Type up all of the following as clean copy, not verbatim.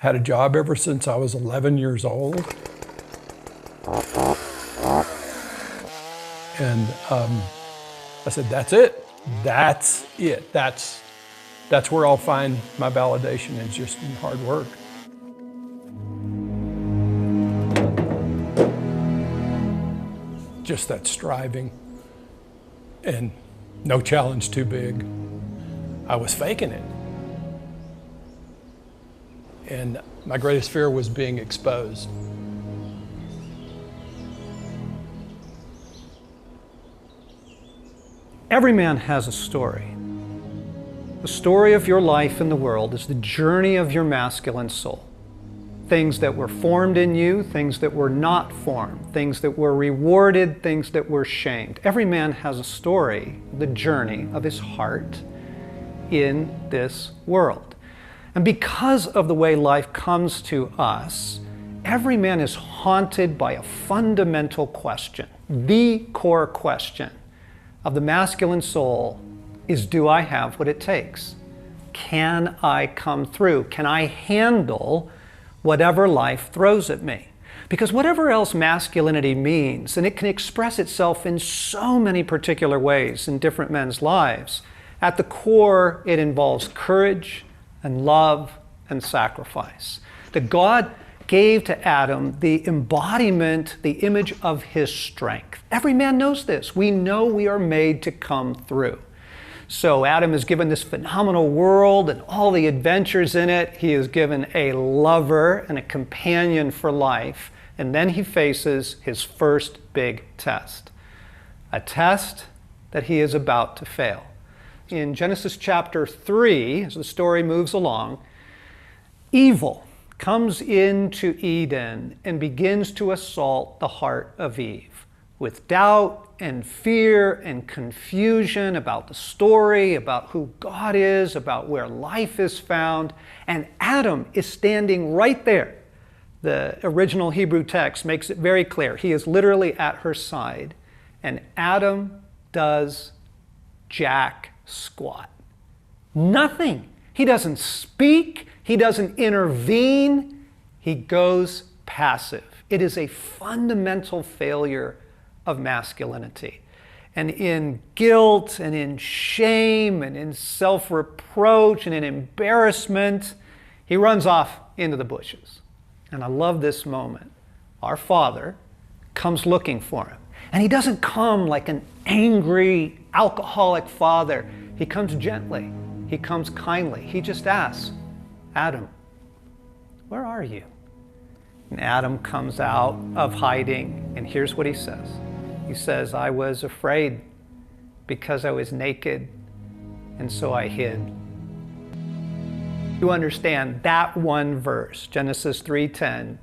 Had a job ever since I was 11 years old. And I said, that's it. That's it. That's where I'll find my validation, is just in hard work. Just that striving and no challenge too big. I was faking it. And my greatest fear was being exposed. Every man has a story. The story of your life in the world is the journey of your masculine soul. Things that were formed in you, things that were not formed, things that were rewarded, things that were shamed. Every man has a story, the journey of his heart in this world. And because of the way life comes to us, every man is haunted by a fundamental question. The core question of the masculine soul is, do I have what it takes? Can I come through? Can I handle whatever life throws at me? Because whatever else masculinity means, and it can express itself in so many particular ways in different men's lives, at the core it involves courage and love and sacrifice. That God gave to Adam the embodiment, the image of his strength. Every man knows this. We know we are made to come through. So Adam is given this phenomenal world and all the adventures in it. He is given a lover and a companion for life. And then he faces his first big test. A test that he is about to fail. In Genesis chapter 3, as the story moves along, evil comes into Eden and begins to assault the heart of Eve with doubt and fear and confusion about the story, about who God is, about where life is found. And Adam is standing right there. The original Hebrew text makes it very clear. He is literally at her side. And Adam does jack squat. Nothing. He doesn't speak. He doesn't intervene. He goes passive. It is a fundamental failure of masculinity. And in guilt and in shame and in self-reproach and in embarrassment, he runs off into the bushes. And I love this moment. Our Father comes looking for him. And he doesn't come like an angry, alcoholic father. He comes gently. He comes kindly. He just asks, Adam, where are you? And Adam comes out of hiding, and here's what he says. He says, I was afraid because I was naked, and so I hid. You understand that one verse, Genesis 3:10,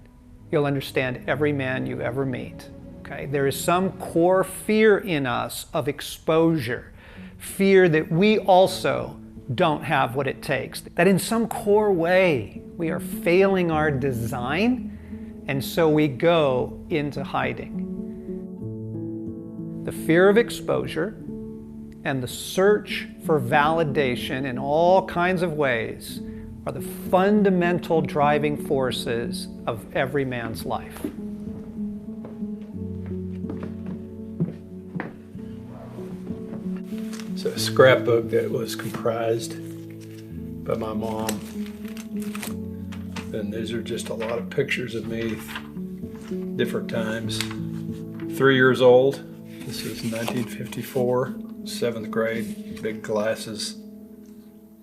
you'll understand every man you ever meet. Okay? There is some core fear in us of exposure, fear that we also don't have what it takes, that in some core way we are failing our design, and so we go into hiding. The fear of exposure and the search for validation in all kinds of ways are the fundamental driving forces of every man's life. It's a scrapbook that was comprised by my mom. And these are just a lot of pictures of me, different times. 3 years old. This is 1954, 7th grade, big glasses,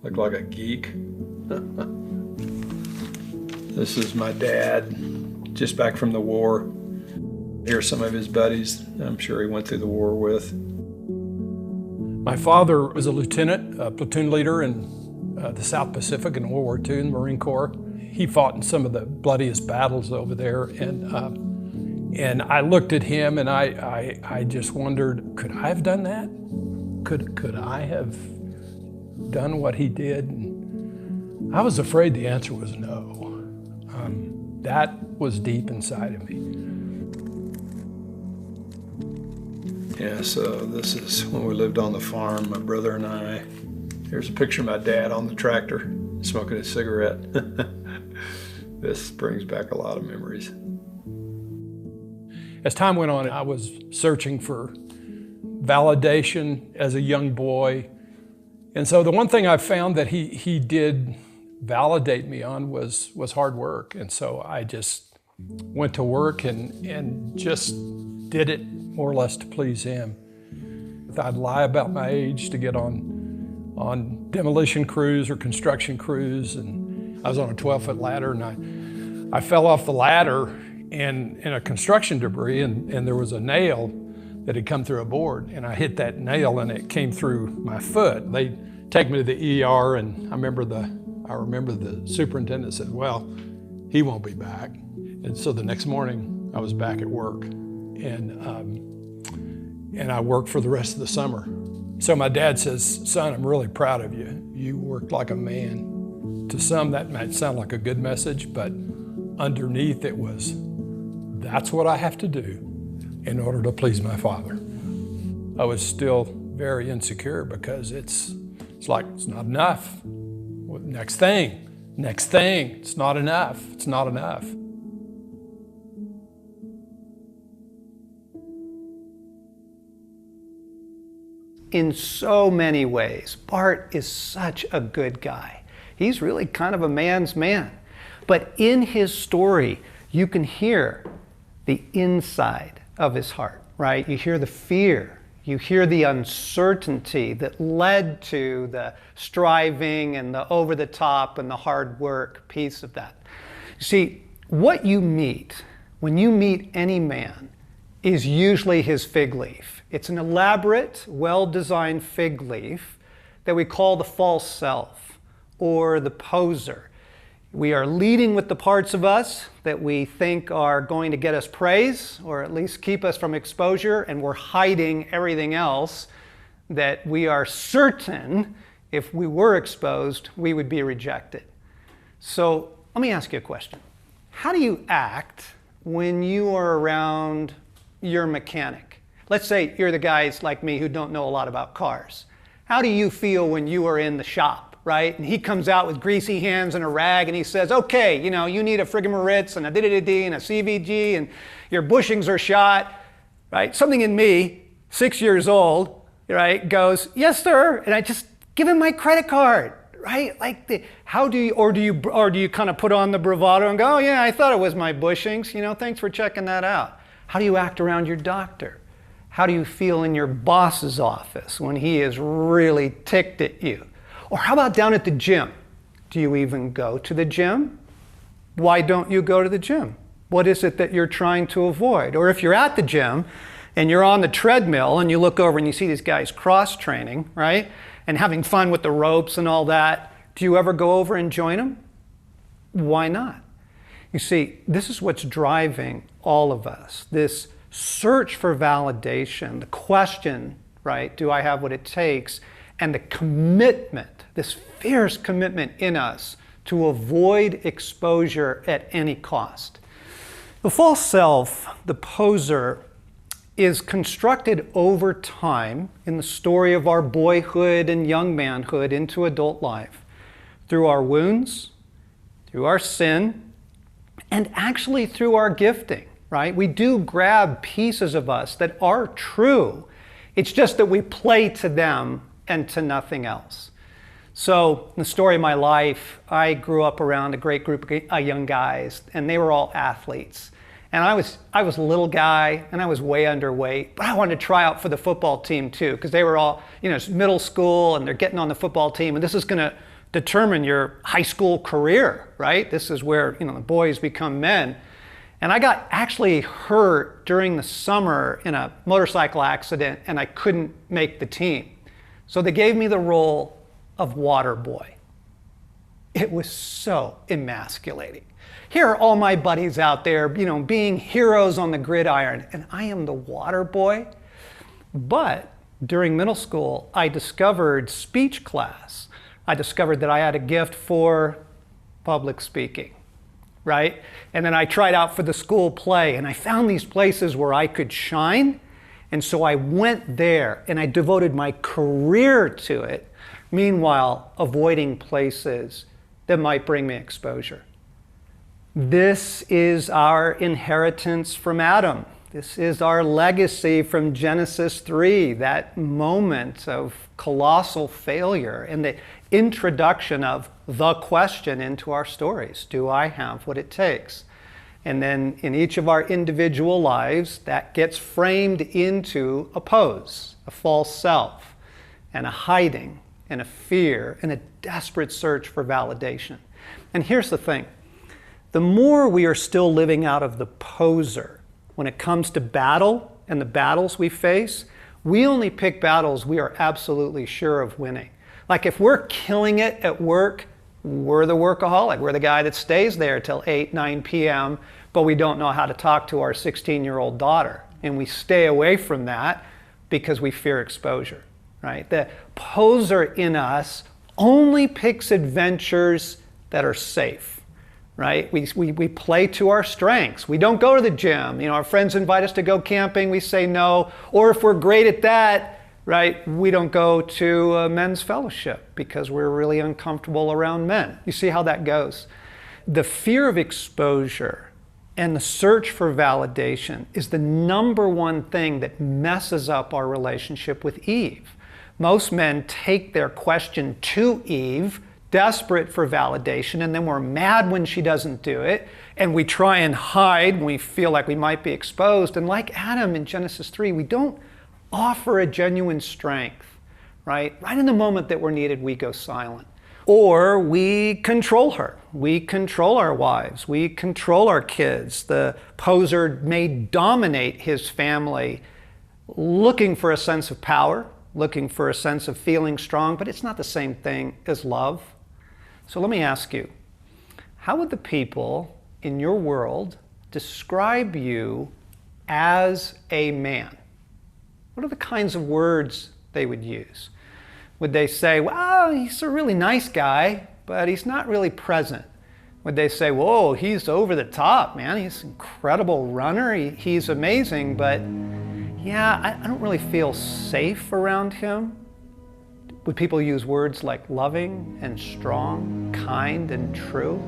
look like a geek. This is my dad, just back from the war. Here's some of his buddies I'm sure he went through the war with. My father was a lieutenant, a platoon leader in the South Pacific in World War II in the Marine Corps. He fought in some of the bloodiest battles over there, and I looked at him and I just wondered, could I have done that? Could I have done what he did? And I was afraid the answer was no. That was deep inside of me. Yeah, so this is when we lived on the farm, my brother and I. Here's a picture of my dad on the tractor, smoking a cigarette. This brings back a lot of memories. As time went on, I was searching for validation as a young boy. And so the one thing I found that he did validate me on was hard work. And so I just went to work and just did it more or less to please him. I'd lie about my age to get on demolition crews or construction crews. And I was on a 12-foot ladder, and I fell off the ladder in a construction debris, and there was a nail that had come through a board, and I hit that nail and it came through my foot. They take me to the ER, and I remember the superintendent said, well, he won't be back. And so the next morning I was back at work, and I worked for the rest of the summer. So my dad says, son, I'm really proud of you. You worked like a man. To some that might sound like a good message, but underneath it was, that's what I have to do in order to please my father. I was still very insecure because it's like, it's not enough. Next thing, it's not enough, it's not enough. In so many ways, Bart is such a good guy. He's really kind of a man's man. But in his story, you can hear the inside of his heart, right? You hear the fear. You hear the uncertainty that led to the striving and the over the top and the hard work piece of that. You see, what you meet when you meet any man is usually his fig leaf. It's an elaborate, well-designed fig leaf that we call the false self or the poser. We are leading with the parts of us that we think are going to get us praise or at least keep us from exposure, and we're hiding everything else that we are certain if we were exposed, we would be rejected. So let me ask you a question. How do you act when you are around your mechanic? Let's say you're the guys like me who don't know a lot about cars. How do you feel when you are in the shop, right? And he comes out with greasy hands and a rag and he says, okay, you know, you need a friggin' Moritz and a DDD and a CVG and your bushings are shot, right? Something in me, 6 years old, right, goes, yes, sir. And I just give him my credit card, right? Like, how do you kind of put on the bravado and go, oh yeah, I thought it was my bushings, you know, thanks for checking that out. How do you act around your doctor? How do you feel in your boss's office when he is really ticked at you? Or how about down at the gym? Do you even go to the gym? Why don't you go to the gym? What is it that you're trying to avoid? Or if you're at the gym and you're on the treadmill and you look over and you see these guys cross-training, right? And having fun with the ropes and all that, do you ever go over and join them? Why not? You see, this is what's driving all of us. This search for validation, the question, right? Do I have what it takes? And the commitment, this fierce commitment in us to avoid exposure at any cost. The false self, the poser, is constructed over time in the story of our boyhood and young manhood into adult life through our wounds, through our sin, and actually through our gifting, right? We do grab pieces of us that are true. It's just that we play to them and to nothing else. So in the story of my life, I grew up around a great group of young guys, and they were all athletes. And I was a little guy, and I was way underweight, but I wanted to try out for the football team too, because they were all, you know, middle school, and they're getting on the football team, and this is going to determine your high school career, right? This is where, you know, the boys become men. And I got actually hurt during the summer in a motorcycle accident, and I couldn't make the team. So they gave me the role of water boy. It was so emasculating. Here are all my buddies out there, you know, being heroes on the gridiron, and I am the water boy. But during middle school, I discovered speech class. I discovered that I had a gift for public speaking, right? And then I tried out for the school play, and I found these places where I could shine. And so I went there, and I devoted my career to it, meanwhile avoiding places that might bring me exposure. This is our inheritance from Adam. This is our legacy from Genesis 3, that moment of colossal failure and the introduction of the question into our stories. Do I have what it takes? And then in each of our individual lives, that gets framed into a pose, a false self, and a hiding, and a fear, and a desperate search for validation. And here's the thing. The more we are still living out of the poser, when it comes to battle and the battles we face, we only pick battles we are absolutely sure of winning. Like if we're killing it at work, we're the workaholic. We're the guy that stays there till 8, 9 p.m., but we don't know how to talk to our 16-year-old daughter. And we stay away from that because we fear exposure, right? The poser in us only picks adventures that are safe. Right? We play to our strengths. We don't go to the gym. Our friends invite us to go camping, we say no. Or if we're great at that, right, we don't go to a men's fellowship because we're really uncomfortable around men. You see how that goes? The fear of exposure and the search for validation is the number one thing that messes up our relationship with Eve. Most men take their question to Eve, desperate for validation, and then we're mad when she doesn't do it, and we try and hide when we feel like we might be exposed. And like Adam in Genesis 3, we don't offer a genuine strength, right? Right in the moment that we're needed, we go silent. Or we control her. We control our wives. We control our kids. The poser may dominate his family, looking for a sense of power, looking for a sense of feeling strong, but it's not the same thing as love. So let me ask you, how would the people in your world describe you as a man? What are the kinds of words they would use? Would they say, well, he's a really nice guy, but he's not really present? Would they say, whoa, he's over the top, man. He's an incredible runner. He's amazing, but yeah, I don't really feel safe around him. Would people use words like loving and strong, kind and true?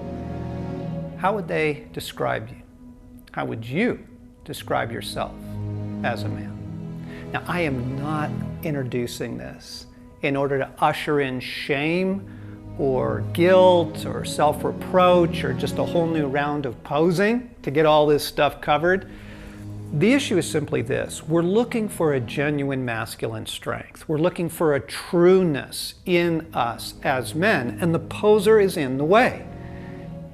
How would they describe you? How would you describe yourself as a man? Now, I am not introducing this in order to usher in shame or guilt or self-reproach or just a whole new round of posing to get all this stuff covered. The issue is simply this. We're looking for a genuine masculine strength. We're looking for a trueness in us as men, and the poser is in the way.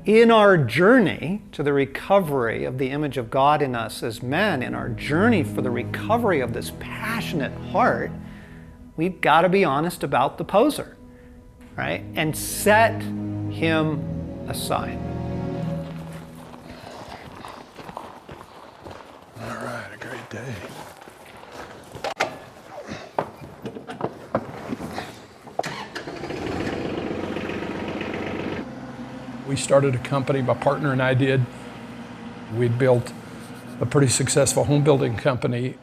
In our journey to the recovery of the image of God in us as men, in our journey for the recovery of this passionate heart, we've got to be honest about the poser, right? And set him aside. All right, a great day. We started a company, my partner and I did. We'd built a pretty successful home building company.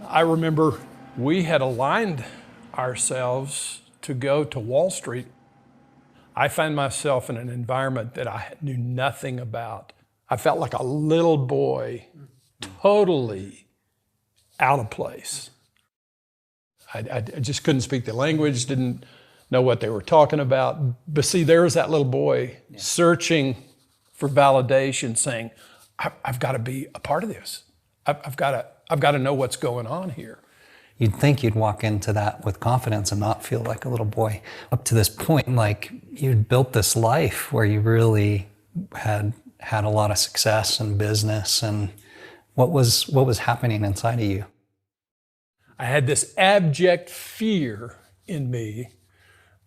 I remember we had aligned ourselves to go to Wall Street. I found myself in an environment that I knew nothing about. I felt like a little boy, totally out of place. I just couldn't speak the language, didn't know what they were talking about. But see, there was that little boy searching for validation, saying, I've got to be a part of this. I've got to know what's going on here. You'd think you'd walk into that with confidence and not feel like a little boy. Up to this point, like you'd built this life where you really had a lot of success and business. And what was happening inside of you? I had this abject fear in me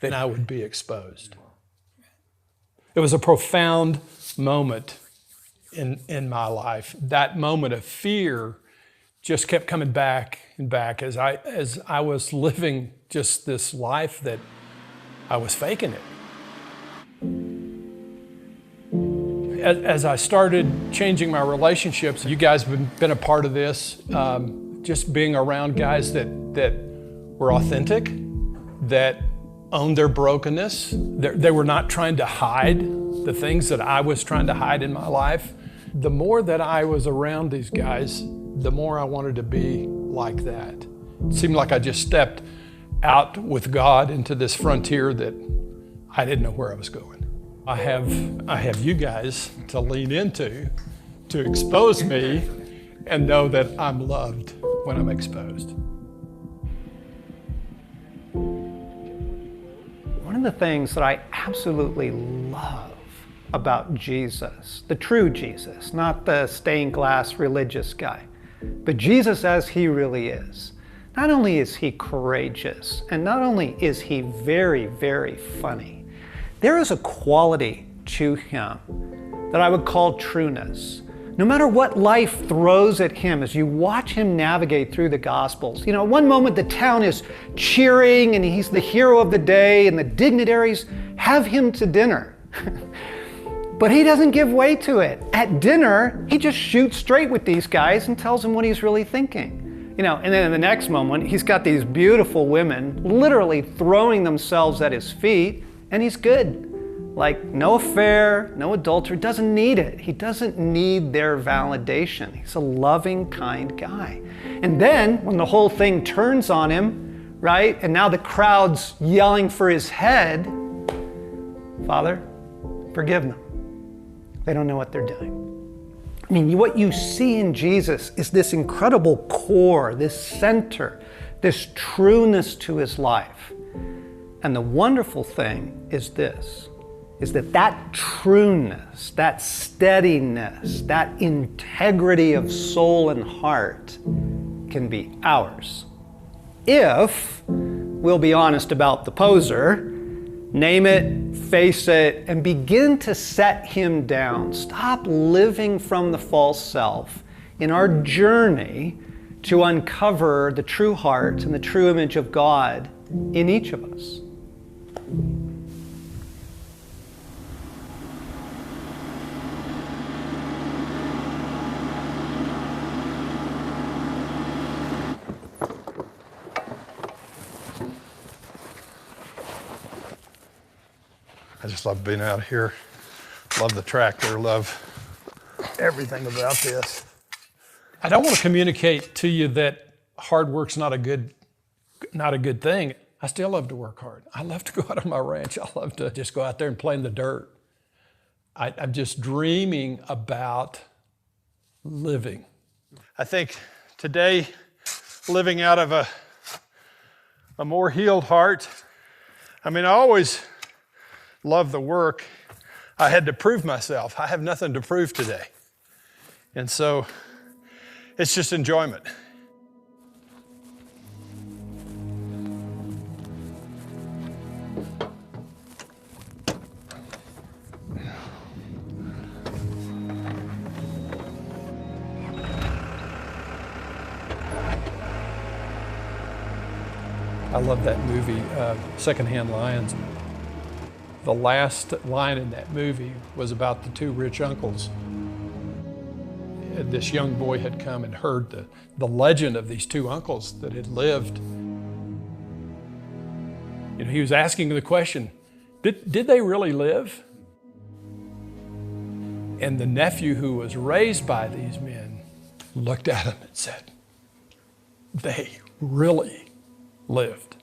that I would be exposed. It was a profound moment in my life. That moment of fear just kept coming back and back as I was living just this life that I was faking it. As I started changing my relationships, you guys have been a part of this, just being around guys that were authentic, that owned their brokenness. They were not trying to hide the things that I was trying to hide in my life. The more that I was around these guys, the more I wanted to be like that. It seemed like I just stepped out with God into this frontier that I didn't know where I was going. I have you guys to lean into, to expose me and know that I'm loved when I'm exposed. One of the things that I absolutely love about Jesus, the true Jesus, not the stained glass religious guy, but Jesus as he really is. Not only is he courageous, and not only is he very, very funny, there is a quality to him that I would call trueness. No matter what life throws at him, as you watch him navigate through the Gospels, you know, one moment the town is cheering and he's the hero of the day and the dignitaries have him to dinner. But he doesn't give way to it. At dinner, he just shoots straight with these guys and tells them what he's really thinking. You know, and then in the next moment, he's got these beautiful women literally throwing themselves at his feet, and he's good. Like, no affair, no adultery, doesn't need it. He doesn't need their validation. He's a loving, kind guy. And then, when the whole thing turns on him, right, and now the crowd's yelling for his head, Father, forgive them. They don't know what they're doing. I mean, what you see in Jesus is this incredible core, this center, this trueness to his life. And the wonderful thing is this, is that trueness, that steadiness, that integrity of soul and heart can be ours. If we'll be honest about the poser, name it, face it, and begin to set him down. Stop living from the false self in our journey to uncover the true heart and the true image of God in each of us. I just love being out here. Love the tractor, love everything about this. I don't want to communicate to you that hard work's not a good thing. I still love to work hard. I love to go out on my ranch. I love to just go out there and play in the dirt. I'm just dreaming about living. I think today, living out of a more healed heart, I mean, I always love the work. I had to prove myself. I have nothing to prove today. And so it's just enjoyment. I love that movie, Secondhand Lions. The last line in that movie was about the two rich uncles. This young boy had come and heard the legend of these two uncles that had lived. You know, he was asking the question, did they really live? And the nephew who was raised by these men looked at him and said, they really lived.